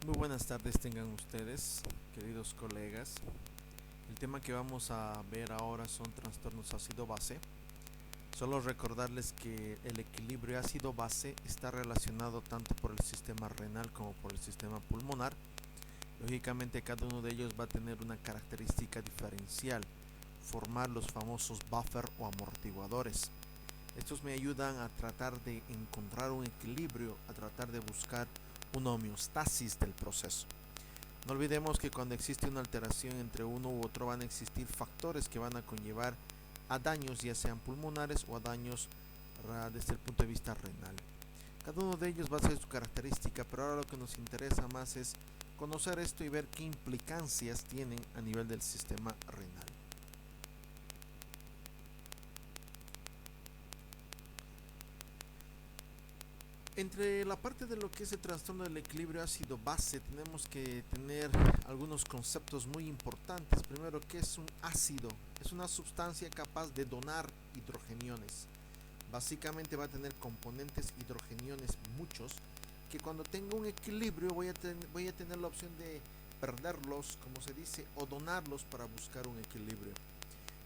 Muy buenas tardes tengan ustedes, queridos colegas. El tema que vamos a ver ahora son trastornos ácido-base. Solo recordarles que el equilibrio ácido-base está relacionado tanto por el sistema renal como por el sistema pulmonar. Lógicamente cada uno de ellos va a tener una característica diferencial, formar los famosos buffer o amortiguadores. Estos me ayudan a tratar de encontrar un equilibrio, a tratar de buscar una homeostasis del proceso. No olvidemos que cuando existe una alteración entre uno u otro van a existir factores que van a conllevar a daños ya sean pulmonares o a daños desde el punto de vista renal. Cada uno de ellos va a ser su característica, pero ahora lo que nos interesa más es conocer esto y ver qué implicancias tienen a nivel del sistema renal. Entre la parte de lo que es el trastorno del equilibrio ácido-base tenemos que tener algunos conceptos muy importantes. Primero, ¿qué es un ácido? Es una sustancia capaz de donar hidrogeniones. Básicamente va a tener componentes hidrogeniones muchos, que cuando tenga un equilibrio voy a tener la opción de perderlos, como se dice, o donarlos para buscar un equilibrio.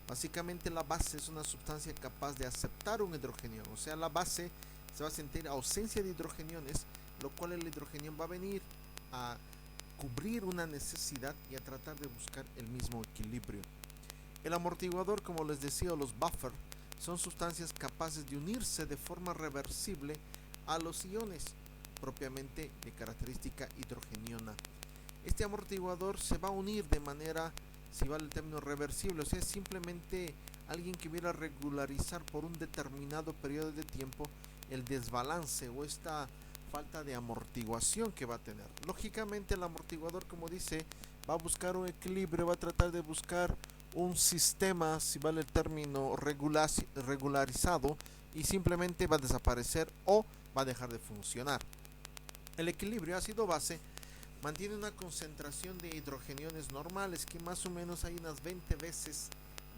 Básicamente la base es una sustancia capaz de aceptar un hidrogenión, o sea, la base se va a sentir ausencia de hidrogeniones, lo cual el hidrogenión va a venir a cubrir una necesidad y a tratar de buscar el mismo equilibrio. El amortiguador, como les decía, o los buffer, son sustancias capaces de unirse de forma reversible a los iones, propiamente de característica hidrogeniona. Este amortiguador se va a unir de manera, si vale el término, reversible, o sea, es simplemente alguien que viera regularizar por un determinado periodo de tiempo el desbalance o esta falta de amortiguación que va a tener. Lógicamente el amortiguador, como dice, va a buscar un equilibrio, va a tratar de buscar un sistema, si vale el término, regularizado, y simplemente va a desaparecer o va a dejar de funcionar. El equilibrio ácido-base mantiene una concentración de hidrogeniones normales, que más o menos hay unas 20 veces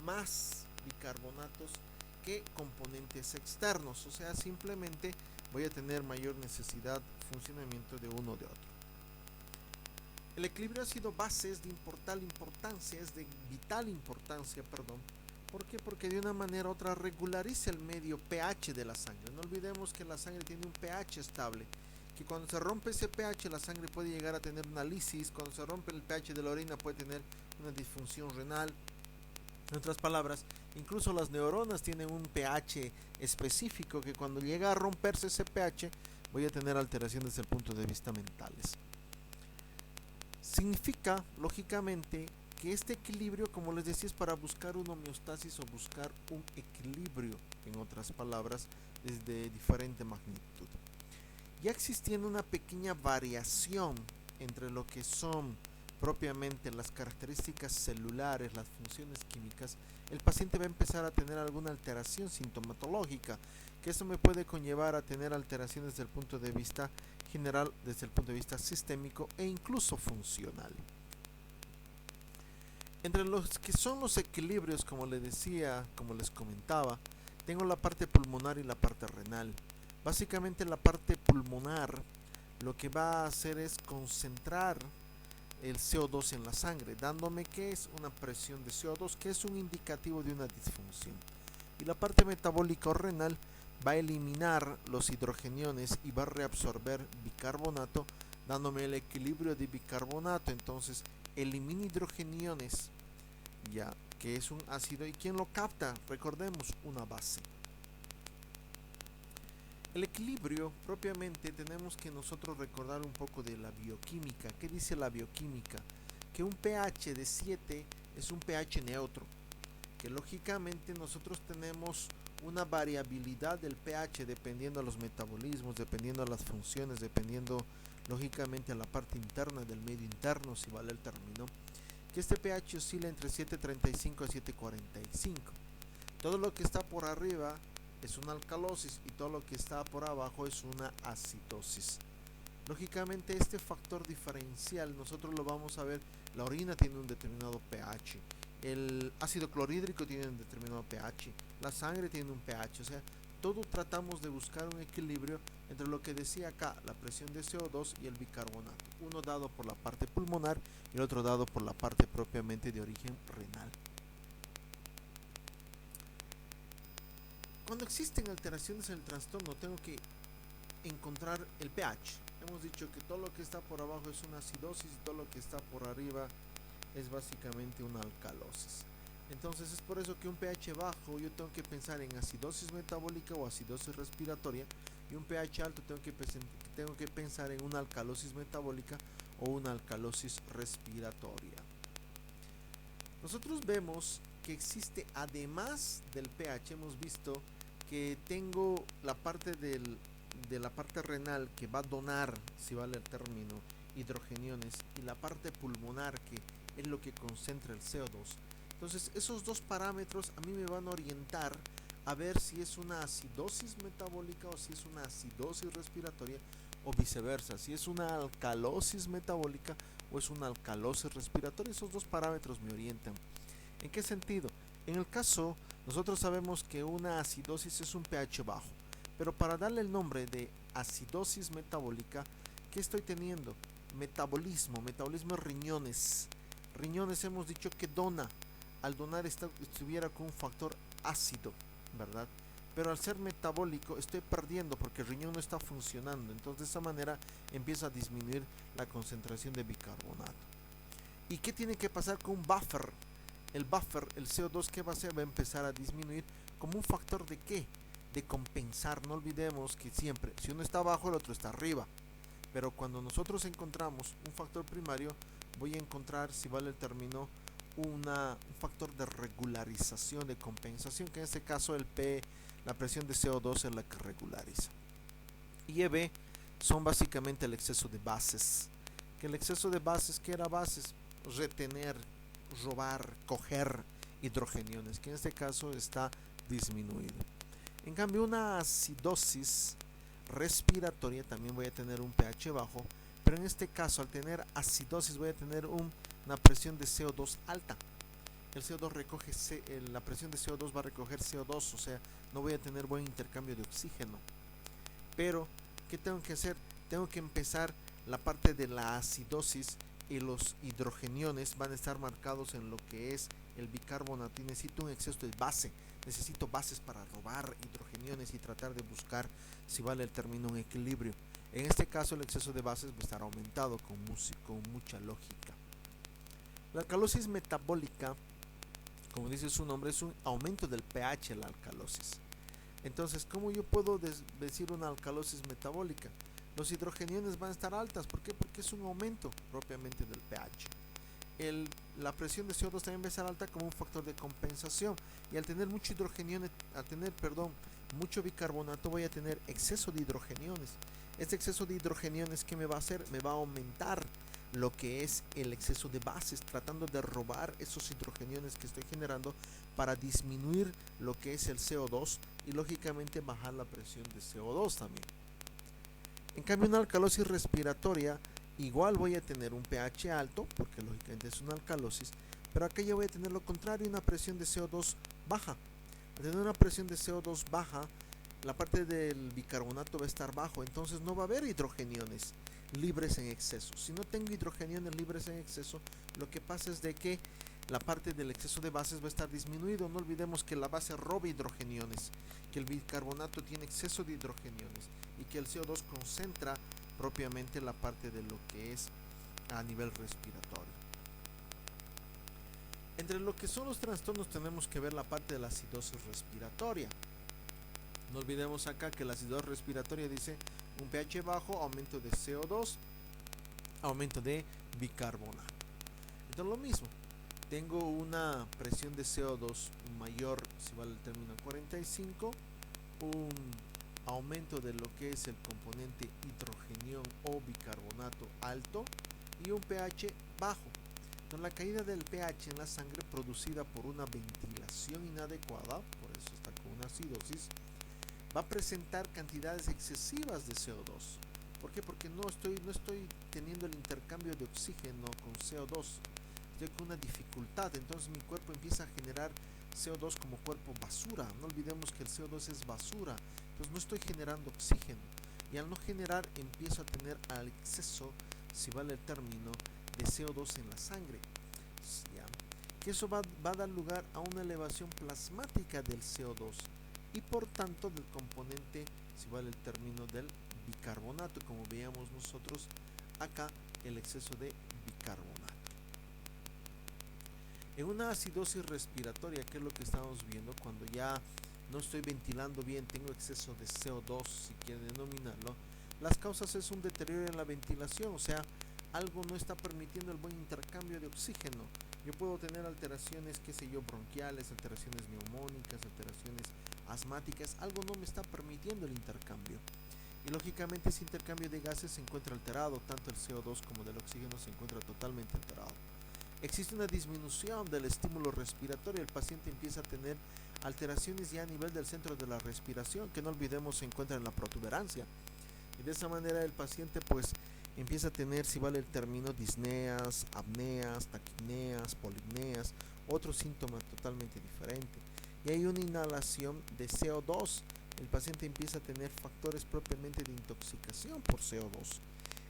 más bicarbonatos que componentes externos, o sea, simplemente voy a tener mayor necesidad, funcionamiento de uno o de otro. El equilibrio ácido-base es de vital importancia, perdón. ¿Por qué? Porque de una manera u otra regulariza el medio pH de la sangre. No olvidemos que la sangre tiene un pH estable, que cuando se rompe ese pH la sangre puede llegar a tener una lisis, cuando se rompe el pH de la orina puede tener una disfunción renal. En otras palabras, incluso las neuronas tienen un pH específico que cuando llega a romperse ese pH voy a tener alteraciones desde el punto de vista mentales. Significa, lógicamente, que este equilibrio, como les decía, es para buscar una homeostasis o buscar un equilibrio, en otras palabras, es de diferente magnitud. Ya existiendo una pequeña variación entre lo que son propiamente las características celulares, las funciones químicas, el paciente va a empezar a tener alguna alteración sintomatológica, que eso me puede conllevar a tener alteraciones desde el punto de vista general, desde el punto de vista sistémico e incluso funcional. Entre los que son los equilibrios, como les decía, como les comentaba, tengo la parte pulmonar y la parte renal. Básicamente la parte pulmonar lo que va a hacer es concentrar el CO2 en la sangre, dándome que es una presión de CO2, que es un indicativo de una disfunción. Y la parte metabólica o renal va a eliminar los hidrogeniones y va a reabsorber bicarbonato, dándome el equilibrio de bicarbonato. Entonces elimina hidrogeniones, ya que es un ácido, y quien lo capta, recordemos, una base. El equilibrio, propiamente, tenemos que nosotros recordar un poco de la bioquímica. ¿Qué dice la bioquímica? Que un pH de 7 es un pH neutro, que lógicamente nosotros tenemos una variabilidad del pH dependiendo de los metabolismos, dependiendo de las funciones, dependiendo lógicamente a la parte interna del medio interno, si vale el término, que este pH oscila entre 7.35 a 7.45. Todo lo que está por arriba es una alcalosis y todo lo que está por abajo es una acidosis. Lógicamente este factor diferencial nosotros lo vamos a ver. La orina tiene un determinado pH, el ácido clorhídrico tiene un determinado pH, la sangre tiene un pH, o sea, todo tratamos de buscar un equilibrio entre lo que decía acá, la presión de CO2 y el bicarbonato, uno dado por la parte pulmonar y el otro dado por la parte propiamente de origen renal. Cuando existen alteraciones en el trastorno, tengo que encontrar el pH. Hemos dicho que todo lo que está por abajo es una acidosis y todo lo que está por arriba es básicamente una alcalosis. Entonces es por eso que un pH bajo yo tengo que pensar en acidosis metabólica o acidosis respiratoria, y un pH alto tengo que pensar en una alcalosis metabólica o una alcalosis respiratoria. Nosotros vemos que existe, además del pH, hemos visto que tengo la parte de la parte renal que va a donar, si vale el término, hidrogeniones, y la parte pulmonar que es lo que concentra el CO2. Entonces esos dos parámetros a mí me van a orientar a ver si es una acidosis metabólica o si es una acidosis respiratoria, o viceversa, si es una alcalosis metabólica o es una alcalosis respiratoria. Esos dos parámetros me orientan. ¿En qué sentido? En el caso, nosotros sabemos que una acidosis es un pH bajo, pero para darle el nombre de acidosis metabólica, ¿qué estoy teniendo? Metabolismo es riñones. Riñones hemos dicho que dona. Al donar estuviera con un factor ácido, ¿verdad? Pero al ser metabólico estoy perdiendo porque el riñón no está funcionando. Entonces de esa manera empieza a disminuir la concentración de bicarbonato. ¿Y qué tiene que pasar con un buffer? El buffer, el CO2, ¿qué va a hacer? Va a empezar a disminuir como un factor de ¿qué? De compensar. No olvidemos que siempre, si uno está abajo, el otro está arriba. Pero cuando nosotros encontramos un factor primario, voy a encontrar, si vale el término, un factor de regularización, de compensación, que en este caso el P, la presión de CO2 es la que regulariza. Y EB son básicamente el exceso de bases. Que el exceso de bases, ¿qué era bases? Retener, robar, coger hidrogeniones, que en este caso está disminuido. En cambio, una acidosis respiratoria también voy a tener un pH bajo, pero en este caso al tener acidosis voy a tener una presión de CO2 alta. El CO2 recoge, la presión de CO2 va a recoger CO2, o sea, no voy a tener buen intercambio de oxígeno. Pero, ¿qué tengo que hacer? Tengo que empezar la parte de la acidosis, y los hidrogeniones van a estar marcados en lo que es el bicarbonato, y necesito un exceso de base. Necesito bases para robar hidrogeniones y tratar de buscar, si vale el término, un equilibrio. En este caso el exceso de bases va a estar aumentado con mucha lógica. La alcalosis metabólica, como dice su nombre, es un aumento del pH en la alcalosis. Entonces, ¿cómo yo puedo decir una alcalosis metabólica? Los hidrogeniones van a estar altas. ¿Por qué? Porque es un aumento propiamente del pH. La presión de CO2 también va a estar alta como un factor de compensación. Y al tener mucho mucho bicarbonato, voy a tener exceso de hidrogeniones. Este exceso de hidrogeniones, ¿qué me va a hacer? Me va a aumentar lo que es el exceso de bases, tratando de robar esos hidrogeniones que estoy generando para disminuir lo que es el CO2 y lógicamente bajar la presión de CO2 también. En cambio, una alcalosis respiratoria, igual voy a tener un pH alto, porque lógicamente es una alcalosis, pero acá ya voy a tener lo contrario, una presión de CO2 baja. Al tener una presión de CO2 baja, la parte del bicarbonato va a estar bajo, entonces no va a haber hidrogeniones libres en exceso. Si no tengo hidrogeniones libres en exceso, lo que pasa es de que la parte del exceso de bases va a estar disminuido. No olvidemos que la base roba hidrogeniones, que el bicarbonato tiene exceso de hidrogeniones y que el CO2 concentra propiamente la parte de lo que es a nivel respiratorio. Entre lo que son los trastornos tenemos que ver la parte de la acidosis respiratoria. No olvidemos acá que la acidosis respiratoria dice un pH bajo, aumento de CO2, aumento de bicarbonato. Entonces lo mismo, tengo una presión de CO2 mayor, si vale el término 45, un aumento de lo que es el componente hidrogenión o bicarbonato alto y un pH bajo. Entonces la caída del pH en la sangre producida por una ventilación inadecuada, por eso está con una acidosis, va a presentar cantidades excesivas de CO2. ¿Por qué? Porque no estoy teniendo el intercambio de oxígeno con CO2. Estoy con una dificultad. Entonces mi cuerpo empieza a generar CO2 como cuerpo basura. No olvidemos que el CO2 es basura, entonces no estoy generando oxígeno, y al no generar empiezo a tener al exceso, si vale el término, de CO2 en la sangre, ¿ya? Que eso va a dar lugar a una elevación plasmática del CO2 y por tanto del componente, si vale el término, del bicarbonato, como veíamos nosotros acá, el exceso de bicarbonato. En una acidosis respiratoria, que es lo que estamos viendo, cuando ya no estoy ventilando bien, tengo exceso de CO2, si quieren denominarlo, las causas es un deterioro en la ventilación, o sea, algo no está permitiendo el buen intercambio de oxígeno. Yo puedo tener alteraciones, qué sé yo, bronquiales, alteraciones neumónicas, alteraciones asmáticas, algo no me está permitiendo el intercambio. Y lógicamente ese intercambio de gases se encuentra alterado, tanto el CO2 como del oxígeno se encuentra totalmente alterado. Existe una disminución del estímulo respiratorio, el paciente empieza a tener alteraciones ya a nivel del centro de la respiración, que no olvidemos se encuentra en la protuberancia, y de esa manera el paciente pues empieza a tener, si vale el término, disneas, apneas, taquipneas, polipneas, otro síntoma totalmente diferente. Y hay una inhalación de CO2, el paciente empieza a tener factores propiamente de intoxicación por CO2.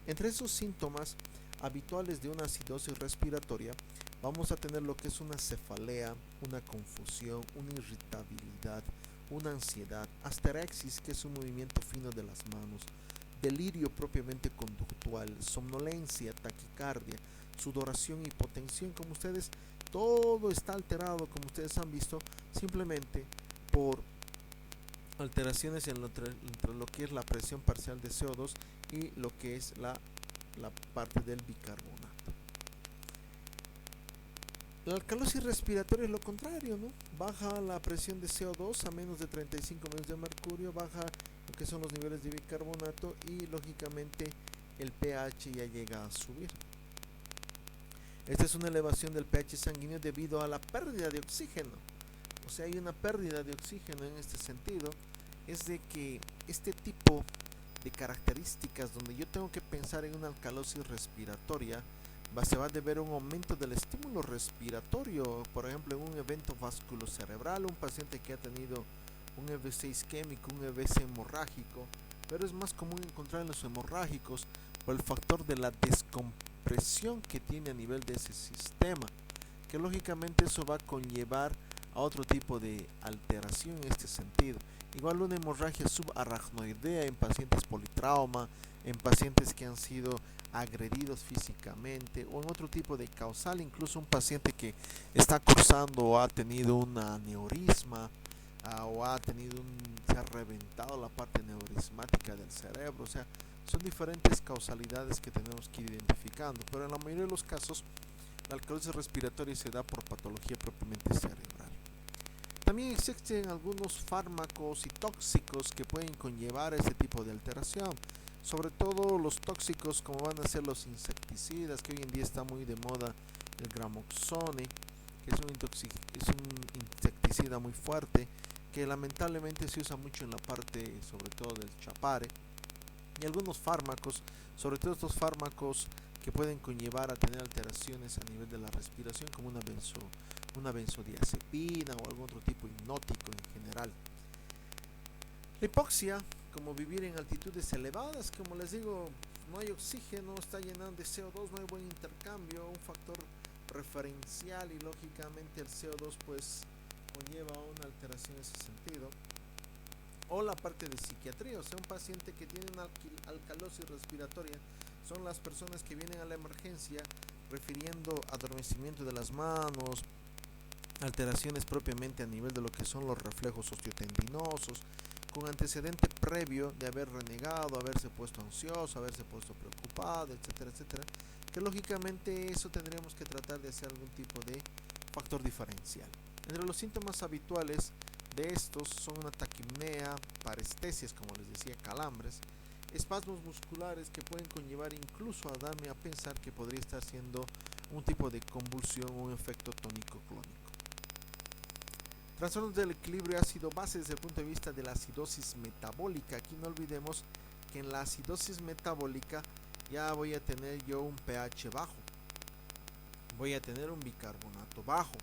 Entre esos síntomas habituales de una acidosis respiratoria vamos a tener lo que es una cefalea, una confusión, una irritabilidad, una ansiedad, asterexis, que es un movimiento fino de las manos, delirio propiamente conductual, somnolencia, taquicardia, sudoración, hipotensión. Como ustedes, todo está alterado, como ustedes han visto, simplemente por alteraciones entre lo que es la presión parcial de CO2 y lo que es la parte del bicarbonato. La alcalosis respiratoria es lo contrario, ¿no? Baja la presión de CO2 a menos de 35 menos de mercurio, baja lo que son los niveles de bicarbonato y lógicamente el pH ya llega a subir. Esta es una elevación del pH sanguíneo debido a la pérdida de oxígeno. O sea, hay una pérdida de oxígeno en este sentido. Es de que este tipo de características donde yo tengo que pensar en una alcalosis respiratoria se va a deber a un aumento del estímulo respiratorio, por ejemplo en un evento vasculocerebral, un paciente que ha tenido un EVC isquémico, un EVC hemorrágico, pero es más común encontrar en los hemorrágicos por el factor de la descompresión que tiene a nivel de ese sistema, que lógicamente eso va a conllevar a otro tipo de alteración en este sentido. Igual una hemorragia subaracnoidea en pacientes politrauma, en pacientes que han sido agredidos físicamente o en otro tipo de causal, incluso un paciente que está cursando o ha tenido un aneurisma o se ha reventado la parte neurismática del cerebro. O sea, son diferentes causalidades que tenemos que ir identificando, pero en la mayoría de los casos la alcalosis respiratoria se da por patología propiamente cerebral. También existen algunos fármacos y tóxicos que pueden conllevar ese tipo de alteración, sobre todo los tóxicos como van a ser los insecticidas, que hoy en día está muy de moda el gramoxone, que es un insecticida muy fuerte, que lamentablemente se usa mucho en la parte sobre todo del chapare, y algunos fármacos, sobre todo estos fármacos que pueden conllevar a tener alteraciones a nivel de la respiración, como una benzodiazepina o algún otro tipo hipnótico en general. La hipoxia, como vivir en altitudes elevadas, como les digo, no hay oxígeno, está llenando de CO2, no hay buen intercambio, un factor referencial, y lógicamente el CO2 pues conlleva una alteración en ese sentido. O la parte de psiquiatría, o sea, un paciente que tiene una alcalosis respiratoria son las personas que vienen a la emergencia refiriendo adormecimiento de las manos, alteraciones propiamente a nivel de lo que son los reflejos osteotendinosos, con antecedente previo de haber renegado, haberse puesto ansioso, haberse puesto preocupado, etcétera, etcétera, que lógicamente eso tendríamos que tratar de hacer algún tipo de factor diferencial. Entre los síntomas habituales de estos son una taquipnea, parestesias, como les decía, calambres, espasmos musculares que pueden conllevar incluso a darme a pensar que podría estar siendo un tipo de convulsión o un efecto tónico-clónico. Trastornos del equilibrio ácido-base desde el punto de vista de la acidosis metabólica. Aquí no olvidemos que en la acidosis metabólica ya voy a tener yo un pH bajo, voy a tener un bicarbonato bajo.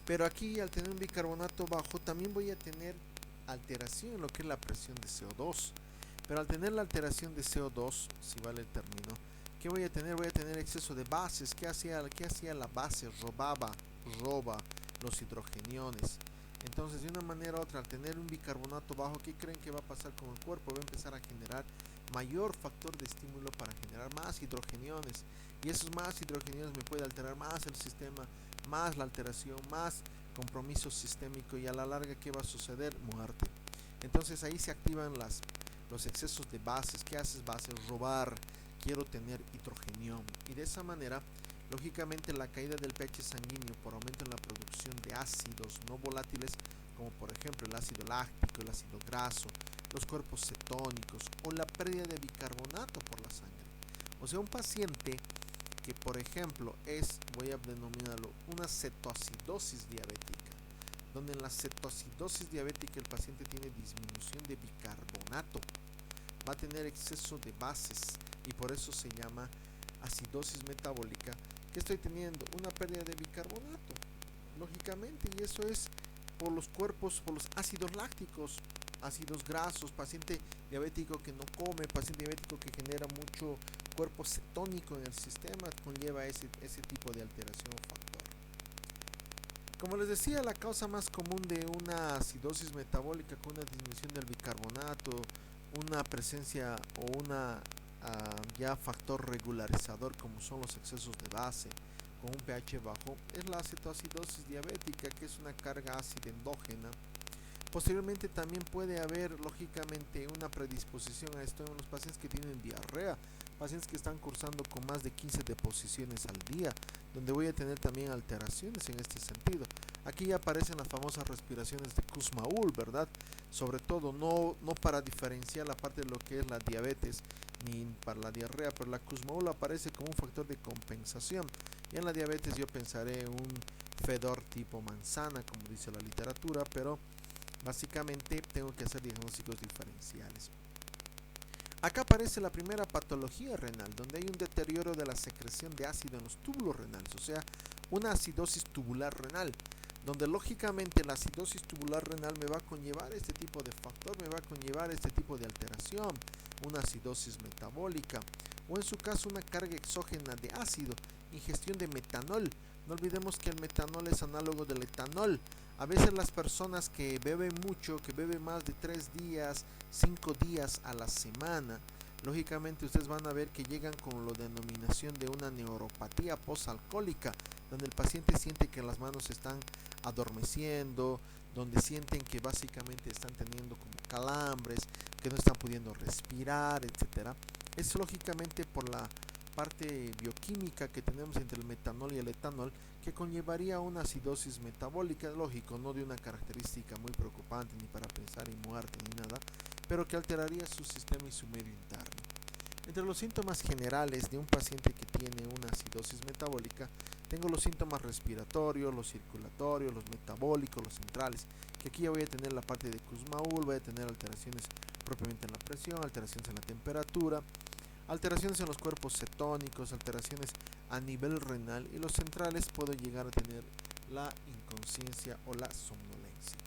Pero aquí al tener un bicarbonato bajo también voy a tener alteración en lo que es la presión de CO2. Pero al tener la alteración de CO2, si vale el término, ¿qué voy a tener? Voy a tener exceso de bases. ¿Qué hacía la base? Roba los hidrogeniones. Entonces, de una manera u otra, al tener un bicarbonato bajo, ¿qué creen que va a pasar con el cuerpo? Va a empezar a generar mayor factor de estímulo para generar más hidrogeniones. Y esos más hidrogeniones me puede alterar más el sistema, más la alteración, más compromiso sistémico, y a la larga, ¿qué va a suceder? Muerte. Entonces ahí se activan los excesos de bases. ¿Qué haces bases? Robar. Quiero tener hidrogenión. Y de esa manera, lógicamente, la caída del pH sanguíneo por aumento en la producción de ácidos no volátiles, como por ejemplo el ácido láctico, el ácido graso, los cuerpos cetónicos o la pérdida de bicarbonato por la sangre. O sea, un paciente que por ejemplo voy a denominarlo una cetoacidosis diabética, donde en la cetoacidosis diabética el paciente tiene disminución de bicarbonato, va a tener exceso de bases y por eso se llama acidosis metabólica. Que estoy teniendo una pérdida de bicarbonato, lógicamente, y eso es por los cuerpos, por los ácidos lácticos, ácidos grasos, paciente diabético que no come, paciente diabético que genera mucho cuerpo cetónico en el sistema, conlleva ese tipo de alteración o factor. Como les decía, la causa más común de una acidosis metabólica con una disminución del bicarbonato, una presencia o una ya factor regularizador como son los excesos de base con un pH bajo, es la cetoacidosis diabética, que es una carga ácida endógena. Posteriormente también puede haber lógicamente una predisposición a esto en los pacientes que tienen diarrea, pacientes que están cursando con más de 15 deposiciones al día, donde voy a tener también alteraciones en este sentido. Aquí ya aparecen las famosas respiraciones de Kussmaul, ¿verdad? Sobre todo no para diferenciar la parte de lo que es la diabetes ni para la diarrea, pero la Kussmaul aparece como un factor de compensación. Y en la diabetes yo pensaré un fedor tipo manzana, como dice la literatura, pero básicamente tengo que hacer diagnósticos diferenciales. Acá aparece la primera patología renal, donde hay un deterioro de la secreción de ácido en los túbulos renales, o sea, una acidosis tubular renal, donde lógicamente la acidosis tubular renal me va a conllevar este tipo de factor, me va a conllevar este tipo de alteración, una acidosis metabólica, o en su caso una carga exógena de ácido, ingestión de metanol. No olvidemos que el metanol es análogo del etanol. A veces las personas que beben mucho, que beben más de 3 días, 5 días a la semana, lógicamente ustedes van a ver que llegan con la denominación de una neuropatía postalcohólica, donde el paciente siente que las manos se están adormeciendo, donde sienten que básicamente están teniendo como calambres, que no están pudiendo respirar, etcétera. Es lógicamente por la parte bioquímica que tenemos entre el metanol y el etanol, que conllevaría una acidosis metabólica, lógico, no de una característica muy preocupante ni para pensar en muerte ni nada, pero que alteraría su sistema y su medio interno. Entre los síntomas generales de un paciente que tiene una acidosis metabólica, tengo los síntomas respiratorios, los circulatorios, los metabólicos, los centrales, que aquí ya voy a tener la parte de Kussmaul, voy a tener alteraciones propiamente en la presión, alteraciones en la temperatura, alteraciones en los cuerpos cetónicos, alteraciones a nivel renal, y los centrales puedo llegar a tener la inconsciencia o la somnolencia.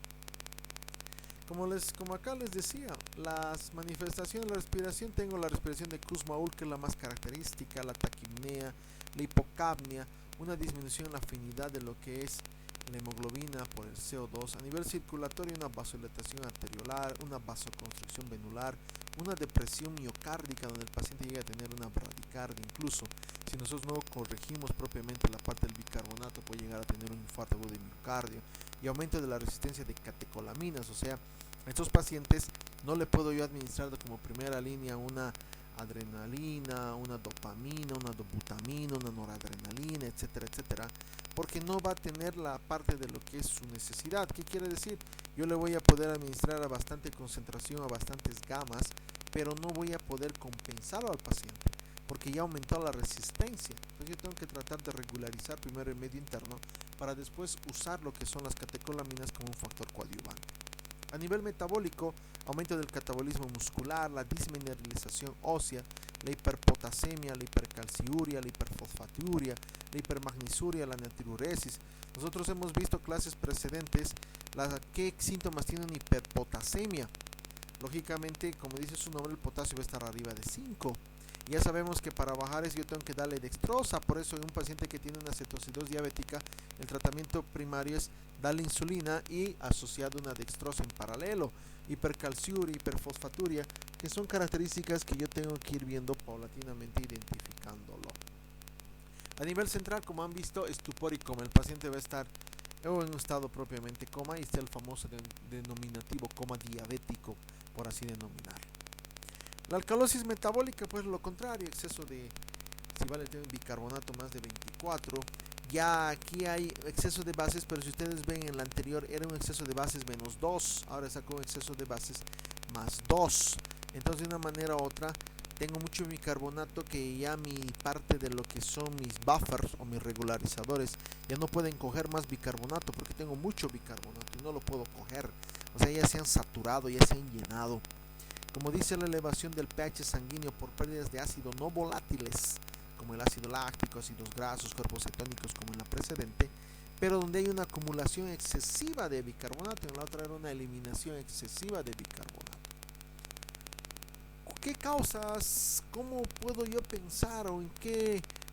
Como acá les decía, las manifestaciones de la respiración, tengo la respiración de Kussmaul, que es la más característica, la taquipnea, la hipocapnia, una disminución en la afinidad de lo que es la hemoglobina por el CO2. A nivel circulatorio, una vasodilatación arteriolar, una vasoconstricción venular, una depresión miocárdica, donde el paciente llega a tener una bradicardia. Incluso si nosotros no corregimos propiamente la parte del bicarbonato, puede llegar a tener un infarto agudo de miocardio, y aumento de la resistencia de catecolaminas. O sea, a estos pacientes no le puedo yo administrar como primera línea una adrenalina, una dopamina, una dobutamina, una noradrenalina, etcétera, etcétera, porque no va a tener la parte de lo que es su necesidad. ¿Qué quiere decir? Yo le voy a poder administrar a bastante concentración, a bastantes gamas, pero no voy a poder compensarlo al paciente, porque ya aumentó la resistencia. Entonces yo tengo que tratar de regularizar primero el medio interno para después usar lo que son las catecolaminas como un factor coadyuvante. A nivel metabólico, aumento del catabolismo muscular, la dismineralización ósea, la hiperpotasemia, la hipercalciuria, la hiperfosfaturia, la la hipermagnisuria, la natriuresis. Nosotros hemos visto clases precedentes qué síntomas tiene una hiperpotasemia. Lógicamente, como dice su nombre, el potasio va a estar arriba de 5. Ya sabemos que para bajar eso yo tengo que darle dextrosa. Por eso en un paciente que tiene una cetoacidosis diabética, el tratamiento primario es darle insulina y asociado una dextrosa en paralelo. Hipercalciuria, hiperfosfaturia, que son características que yo tengo que ir viendo paulatinamente, identificándolo. A nivel central, como han visto, estupor y coma. El paciente va a estar en un estado propiamente coma, y está el famoso denominativo coma diabético, por así denominar. La alcalosis metabólica, pues lo contrario, exceso de, si vale el bicarbonato más de 24. Ya aquí hay exceso de bases, pero si ustedes ven en la anterior era un exceso de bases menos 2, ahora sacó un exceso de bases más 2. Entonces de una manera u otra tengo mucho bicarbonato que ya mi parte de lo que son mis buffers o mis regularizadores ya no pueden coger más bicarbonato porque tengo mucho bicarbonato y no lo puedo coger. O sea, ya se han saturado, ya se han llenado. Como dice, la elevación del pH sanguíneo por pérdidas de ácido no volátiles, como el ácido láctico, ácidos grasos, cuerpos cetónicos como en la precedente, pero donde hay una acumulación excesiva de bicarbonato. En la otra era una eliminación excesiva de bicarbonato. ¿Qué causas? ¿Cómo puedo yo pensar o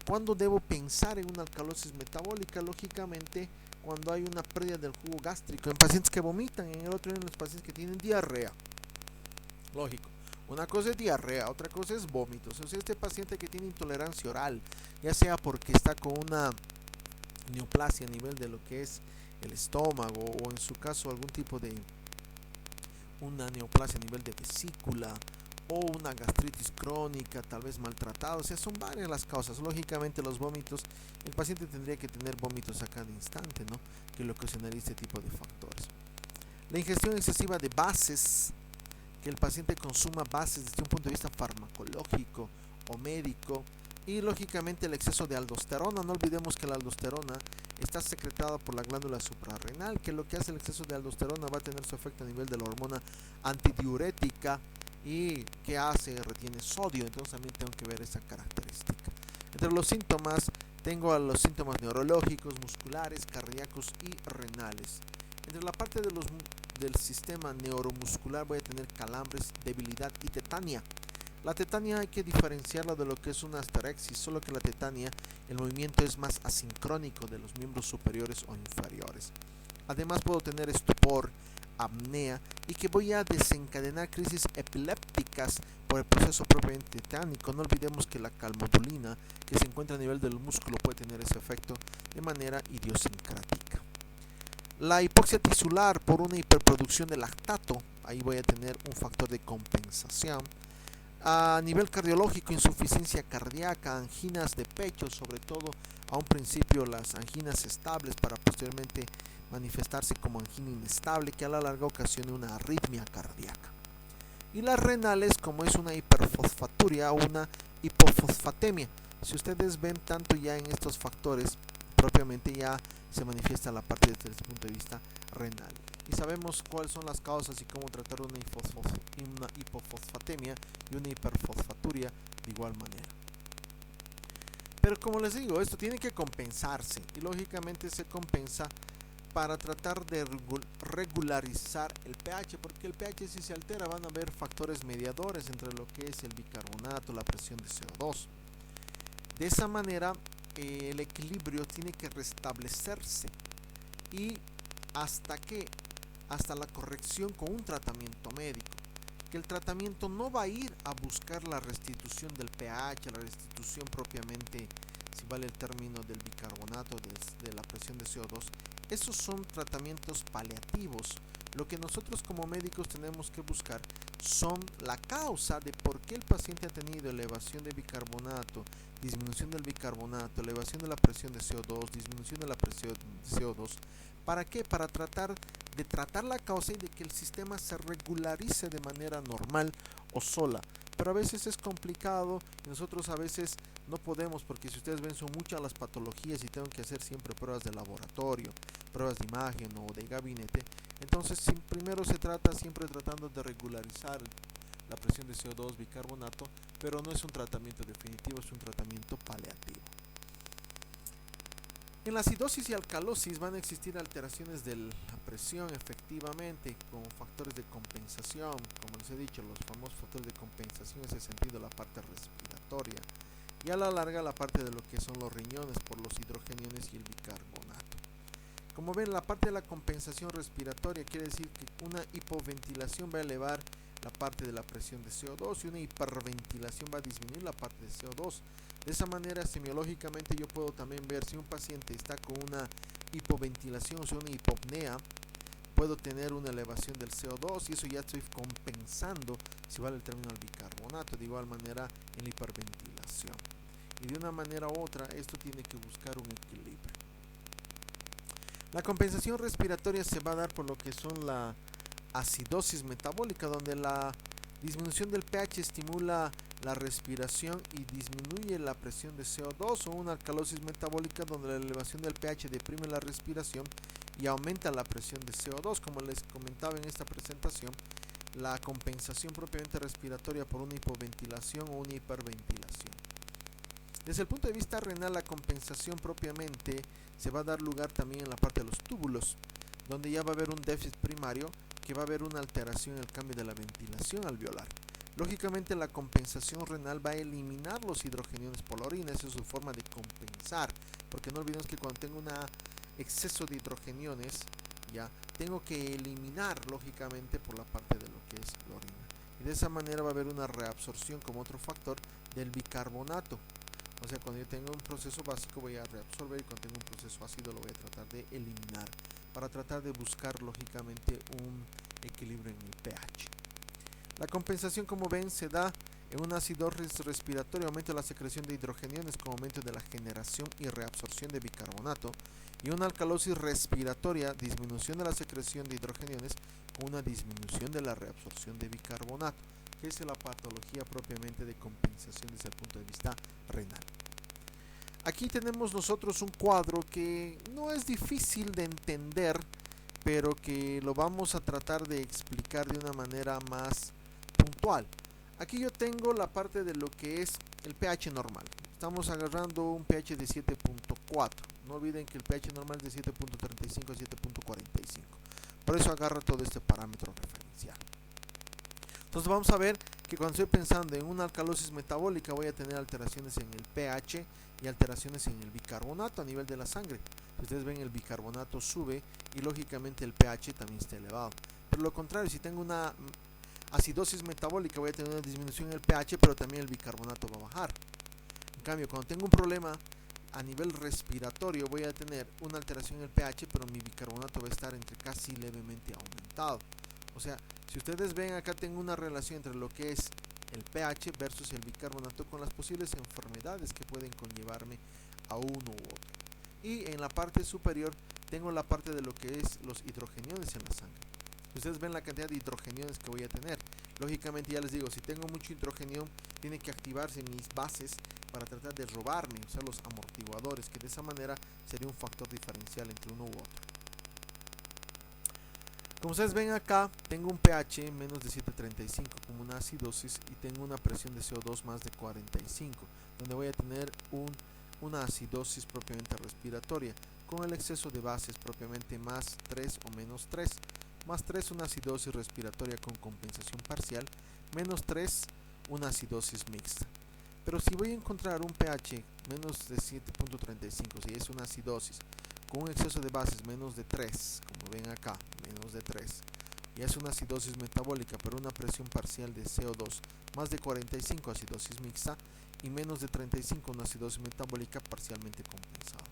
cuándo debo pensar en una alcalosis metabólica? Lógicamente, cuando hay una pérdida del jugo gástrico en pacientes que vomitan, en el otro en los pacientes que tienen diarrea. Lógico, una cosa es diarrea, otra cosa es vómitos. O sea, este paciente que tiene intolerancia oral, ya sea porque está con una neoplasia a nivel de lo que es el estómago, o en su caso algún tipo de una neoplasia a nivel de vesícula, o una gastritis crónica, tal vez maltratada. O sea, son varias las causas. Lógicamente los vómitos, el paciente tendría que tener vómitos a cada instante, ¿no?, que lo ocasionaría este tipo de factores. La ingestión excesiva de bases, que el paciente consuma bases desde un punto de vista farmacológico o médico, y lógicamente el exceso de aldosterona. No olvidemos que la aldosterona está secretada por la glándula suprarrenal, que lo que hace el exceso de aldosterona va a tener su efecto a nivel de la hormona antidiurética, y que hace, retiene sodio. Entonces también tengo que ver esa característica. Entre los síntomas tengo a los síntomas neurológicos, musculares, cardíacos y renales. Entre la parte del sistema neuromuscular voy a tener calambres, debilidad y tetania. La tetania hay que diferenciarla de lo que es una asterexis, solo que la tetania, el movimiento es más asincrónico de los miembros superiores o inferiores. Además puedo tener estupor, apnea, y que voy a desencadenar crisis epilépticas por el proceso propiamente tetánico. No olvidemos que la calmodulina, que se encuentra a nivel del músculo, puede tener ese efecto de manera idiosincrática. La hipoxia tisular por una hiperproducción de lactato, ahí voy a tener un factor de compensación. A nivel cardiológico, insuficiencia cardíaca, anginas de pecho, sobre todo a un principio las anginas estables para posteriormente manifestarse como angina inestable, que a la larga ocasiona una arritmia cardíaca. Y las renales, como es una hiperfosfaturia o una hipofosfatemia. Si ustedes ven tanto ya en estos factores, propiamente ya se manifiesta la parte desde el punto de vista renal. Y sabemos cuáles son las causas y cómo tratar una hipofosfatemia y una hiperfosfaturia de igual manera. Pero como les digo, esto tiene que compensarse, y lógicamente se compensa para tratar de regularizar el pH, porque el pH, si se altera, van a haber factores mediadores entre lo que es el bicarbonato, la presión de CO2. De esa manera el equilibrio tiene que restablecerse, y hasta la corrección con un tratamiento médico, que el tratamiento no va a ir a buscar la restitución del pH, la restitución propiamente, si vale el término, del bicarbonato, de la presión de CO2. Esos son tratamientos paliativos. Lo que nosotros como médicos tenemos que buscar son la causa de por qué el paciente ha tenido elevación de bicarbonato, disminución del bicarbonato, elevación de la presión de CO2, disminución de la presión de CO2. ¿Para qué? Para tratar la causa y de que el sistema se regularice de manera normal o sola. Pero a veces es complicado, y nosotros a veces no podemos, porque si ustedes ven son muchas las patologías y tengo que hacer siempre pruebas de laboratorio, pruebas de imagen o de gabinete. Entonces primero se trata siempre tratando de regularizar la presión de CO2, bicarbonato, pero no es un tratamiento definitivo, es un tratamiento paliativo. En la acidosis y alcalosis van a existir alteraciones de la presión efectivamente con factores de compensación, como les he dicho, los famosos factores de compensación en ese sentido, la parte respiratoria y a la larga la parte de lo que son los riñones por los hidrogeniones y el bicarbonato. Como ven, la parte de la compensación respiratoria quiere decir que una hipoventilación va a elevar la parte de la presión de CO2 y una hiperventilación va a disminuir la parte de CO2. De esa manera, semiológicamente yo puedo también ver si un paciente está con una hipoventilación, o sea, una hipopnea, puedo tener una elevación del CO2 y eso ya estoy compensando, si vale el término, al bicarbonato, de igual manera en la hiperventilación. Y de una manera u otra, esto tiene que buscar un equilibrio. La compensación respiratoria se va a dar por lo que son la acidosis metabólica, donde la disminución del pH estimula la respiración y disminuye la presión de CO2, o una alcalosis metabólica donde la elevación del pH deprime la respiración y aumenta la presión de CO2. Como les comentaba en esta presentación, la compensación propiamente respiratoria por una hipoventilación o una hiperventilación. Desde el punto de vista renal, la compensación propiamente se va a dar lugar también en la parte de los túbulos, donde ya va a haber un déficit primario, que va a haber una alteración en el cambio de la ventilación alveolar. Lógicamente la compensación renal va a eliminar los hidrogeniones por la orina, esa es su forma de compensar, porque no olvidemos que cuando tengo un exceso de hidrogeniones, ya tengo que eliminar lógicamente por la parte de lo que es la orina. Y de esa manera va a haber una reabsorción como otro factor del bicarbonato. O sea, cuando yo tengo un proceso básico voy a reabsorber, y cuando tengo un proceso ácido lo voy a tratar de eliminar, para tratar de buscar lógicamente un equilibrio en el pH. La compensación, como ven, se da en una acidosis respiratoria, aumento de la secreción de hidrogeniones con aumento de la generación y reabsorción de bicarbonato, y una alcalosis respiratoria, disminución de la secreción de hidrogeniones con una disminución de la reabsorción de bicarbonato, que es la patología propiamente de compensación desde el punto de vista renal. Aquí tenemos nosotros un cuadro que no es difícil de entender, pero que lo vamos a tratar de explicar de una manera más puntual. Aquí yo tengo la parte de lo que es el pH normal. Estamos agarrando un pH de 7.4. No olviden que el pH normal es de 7.35 a 7.45. Por eso agarra todo este parámetro referencial. Entonces vamos a ver que cuando estoy pensando en una alcalosis metabólica voy a tener alteraciones en el pH y alteraciones en el bicarbonato a nivel de la sangre. Ustedes ven, el bicarbonato sube y lógicamente el pH también está elevado. Pero lo contrario, si tengo una acidosis metabólica voy a tener una disminución en el pH, pero también el bicarbonato va a bajar. En cambio, cuando tengo un problema a nivel respiratorio voy a tener una alteración en el pH, pero mi bicarbonato va a estar entre casi levemente aumentado. O sea, si ustedes ven, acá tengo una relación entre lo que es el pH versus el bicarbonato con las posibles enfermedades que pueden conllevarme a uno u otro. Y en la parte superior tengo la parte de lo que es los hidrogeniones en la sangre. Ustedes ven la cantidad de hidrogeniones que voy a tener. Lógicamente, ya les digo, si tengo mucho hidrogenión, tiene que activarse mis bases para tratar de robarme, o sea, los amortiguadores, que de esa manera sería un factor diferencial entre uno u otro. Como ustedes ven acá, tengo un pH menos de 7.35 como una acidosis y tengo una presión de CO2 más de 45, donde voy a tener una acidosis propiamente respiratoria, con el exceso de bases propiamente más 3 o menos 3. Más 3 una acidosis respiratoria con compensación parcial, menos 3 una acidosis mixta. Pero si voy a encontrar un pH menos de 7.35, si es una acidosis con un exceso de bases menos de 3, como ven acá, menos de 3, y es una acidosis metabólica, pero una presión parcial de CO2 más de 45, acidosis mixta, y menos de 35, una acidosis metabólica parcialmente compensada.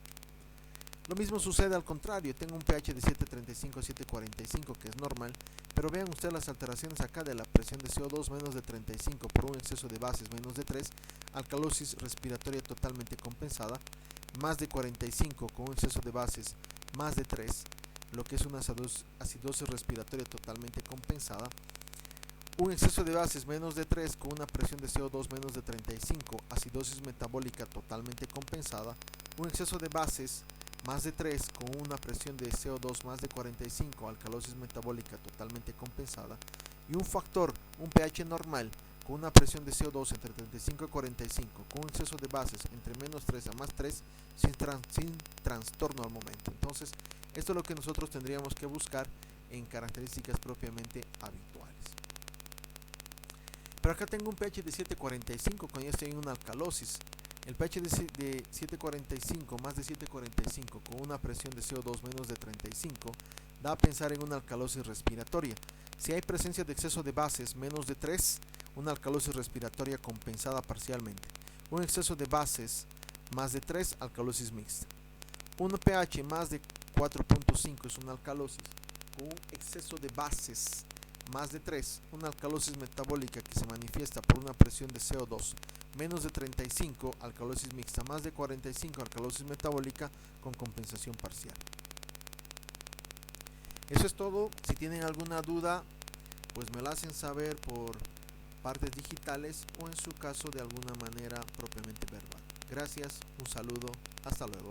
Lo mismo sucede al contrario, tengo un pH de 7.35 a 7.45, que es normal, pero vean ustedes las alteraciones acá de la presión de CO2 menos de 35 por un exceso de bases menos de 3, alcalosis respiratoria totalmente compensada, más de 45 con un exceso de bases más de 3, lo que es una acidosis respiratoria totalmente compensada, un exceso de bases menos de 3 con una presión de CO2 menos de 35, acidosis metabólica totalmente compensada, un exceso de bases más de 3 con una presión de CO2 más de 45, alcalosis metabólica totalmente compensada, y un factor, un pH normal con una presión de CO2 entre 35 y 45, con un exceso de bases entre menos 3 a más 3, sin trastorno al momento. Entonces, esto es lo que nosotros tendríamos que buscar en características propiamente habituales. Pero acá tengo un pH de 7,45 cuando ya estoy en una alcalosis. El pH de 7,45 más de 7,45 con una presión de CO2 menos de 35 da a pensar en una alcalosis respiratoria. Si hay presencia de exceso de bases menos de 3, una alcalosis respiratoria compensada parcialmente. Un exceso de bases más de 3, alcalosis mixta. Un pH más de 4,5 es una alcalosis con un exceso de bases más de 3, una alcalosis metabólica que se manifiesta por una presión de CO2 menos de 35, alcalosis mixta, más de 45, alcalosis metabólica con compensación parcial. Eso es todo. Si tienen alguna duda, pues me la hacen saber por partes digitales o en su caso de alguna manera propiamente verbal. Gracias, un saludo, hasta luego.